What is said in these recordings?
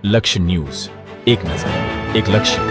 લક્ષ્ય ન્યૂઝ, એક નજર, એક લક્ષ્ય.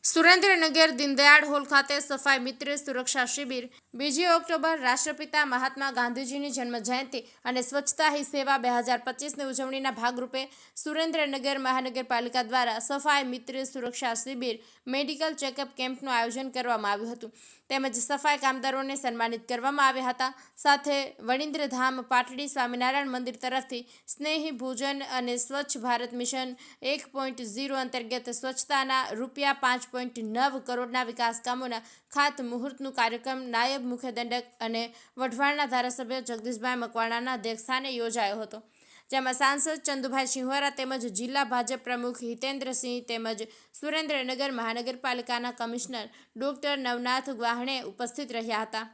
સુરેન્દ્રનગર દીનદયાળ હોલ ખાતે સફાઈ મિત્ર સુરક્ષા શિબિર 2 ઓક્ટોબર રાષ્ટ્રપિતા મહાત્મા ગાંધીજીની જન્મ જયંતિ અને સ્વચ્છતા હી સેવા 2025ની ઉજવણીના ભાગરૂપે સુરેન્દ્રનગર મહાનગરપાલિકા દ્વારા સફાઈ મિત્ર સુરક્ષા શિબિર મેડિકલ ચેકઅપ કેમ્પનું આયોજન કરવામાં આવ્યું હતું. તેમજ સફાઈ કામદારોને સન્માનિત કરવામાં આવ્યા હતા. સાથે વણિન્દ્રધામ પાટડી સ્વામિનારાયણ મંદિર તરફથી સ્નેહી ભોજન અને સ્વચ્છ ભારત મિશન 1.0 અંતર્ગત સ્વચ્છતાના ₹5.9 કરોડના વિકાસ કામોના ખાતમુહૂર્તનું કાર્યક્રમ નાયબ મુખ્ય દંડક અને વઢવાણના ધારાસભ્ય જગદીશભાઈ મકવાણાના અધ્યક્ષસ્થાને યોજાયો હતો. જેમાં સાંસદ ચંદુભાઈ સિંહોરા તેમજ જિલ્લા ભાજપ પ્રમુખ હિતેન્દ્રસિંહ તેમજ સુરેન્દ્રનગર મહાનગરપાલિકાના કમિશનર ડોક્ટર નવનાથ ગ્વાહણે ઉપસ્થિત રહ્યા હતા.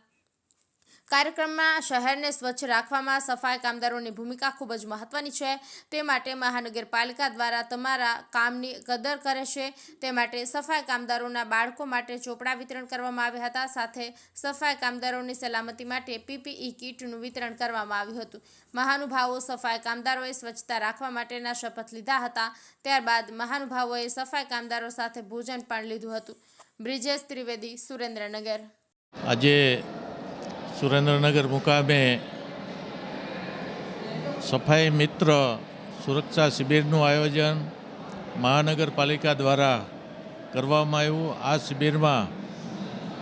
કાર્યક્રમમાં શહેરને સ્વચ્છ રાખવામાં સફાઈ કામદારોની ભૂમિકા ખૂબ જ મહત્વની છે. તે માટે મહાનગરપાલિકા દ્વારા તમારા કામની કદર કરે છે. તે માટે સફાઈ કામદારોના બાળકો માટે ચોપડા વિતરણ કરવામાં આવ્યા હતા. સાથે સફાઈ કામદારોની સલામતી માટે PPE કીટનું વિતરણ કરવામાં આવ્યું હતું. મહાનુભાવો સફાઈ કામદારોએ સ્વચ્છતા રાખવા માટેના શપથ લીધા હતા. ત્યારબાદ મહાનુભાવોએ સફાઈ કામદારો સાથે ભોજન પણ લીધું હતું. બ્રિજેશ ત્રિવેદી, સુરેન્દ્રનગર. આજે સુરેન્દ્રનગર મુકામે સફાઈ મિત્ર સુરક્ષા શિબિરનું આયોજન મહાનગરપાલિકા દ્વારા કરવામાં આવ્યું. આ શિબિરમાં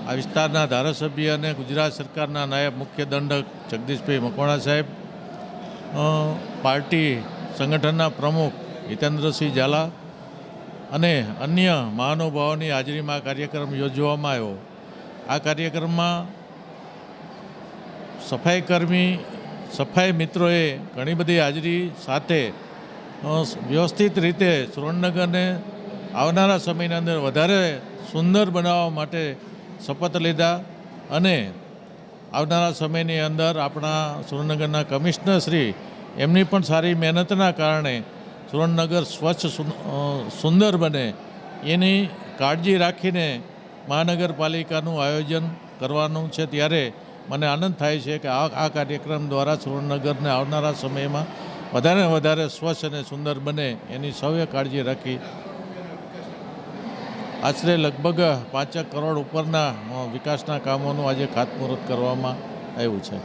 આ વિસ્તારના ધારાસભ્ય અને ગુજરાત સરકારના નાયબ મુખ્ય દંડક જગદીશભાઈ મકવાણા સાહેબ, પાર્ટી સંગઠનના પ્રમુખ હિતેન્દ્રસિંહ ઝાલા અને અન્ય મહાનુભાવોની હાજરીમાં કાર્યક્રમ યોજવામાં આવ્યો. આ કાર્યક્રમમાં સફાઈ મિત્રોએ ઘણી બધી હાજરી સાથે વ્યવસ્થિત રીતે સુરેન્દ્રનગરને આવનારા સમયની અંદર વધારે સુંદર બનાવવા માટે શપથ લીધા અને આવનારા સમયની અંદર આપણા સુરેન્દ્રનગરના કમિશનર શ્રી એમની પણ સારી મહેનતના કારણે સુરેન્દ્રનગર સ્વચ્છ સુંદર બને એની કાળજી રાખીને મહાનગરપાલિકાનું આયોજન કરવાનું છે. ત્યારે મને આનંદ થાય છે કે આ કાર્યક્રમ દ્વારા સુરેન્દ્રનગરને આવનારા સમયમાં વધારે સ્વચ્છ અને સુંદર બને એની સૌએ કાળજી રાખી આશરે લગભગ 5 કરોડ ઉપરના વિકાસના કામોનું આજે ખાતમુહૂર્ત કરવામાં આવ્યું છે.